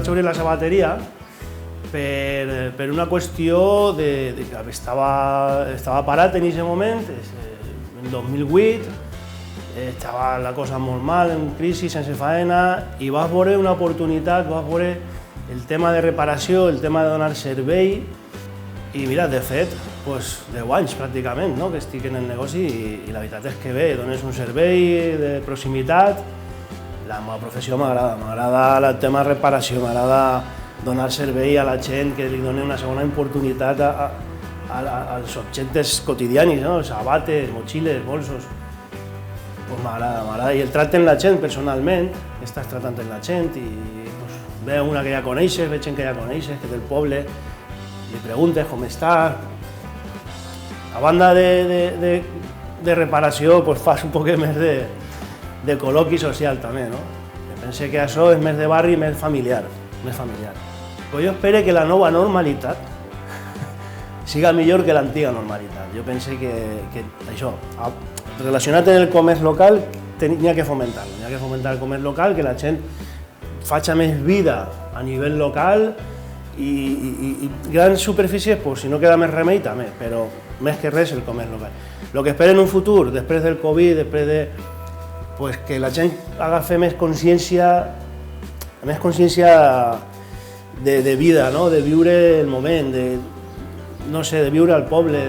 vaig obrir la sabateria per una qüestió de que estava parat en aquest moment, en 2008, estava la cosa molt mal, en crisi, sense faena, i vas veure una oportunitat, vas veure el tema de reparació, el tema de donar servei, i mira, de fet, 10 anys pràcticament que estic en el negoci i la veritat és que bé, dones un servei de proximitat, la meva professió m'agrada el tema de reparació, m'agrada donar servei a la gent, que li doni una segona oportunitat als objectes quotidianis, sabates, motxilles, bolsos. M'agrada, i el tracte amb la gent personalment, estàs tratant amb la gent i veu una que ja coneixes, veig gent que ja coneixes, que és del poble, li preguntes com estàs. A banda de reparació, fas un poc més de col·loqui social també, no? Penso que això és més de barri, més familiar. Jo espero que la nova normalitat siga millor que l'antiga normalitat. Jo penso que això, relacionat amb el comerç local, n'hi ha que fomentar-lo. N'hi ha que fomentar el comerç local, que la gent faci més vida a nivell local i grans superfícies, si no queda més remei, també, però més que res el comerç local. El que espero en un futur, després del Covid, després de que la gent agafi més consciència de vida, de viure el moment, de viure al poble.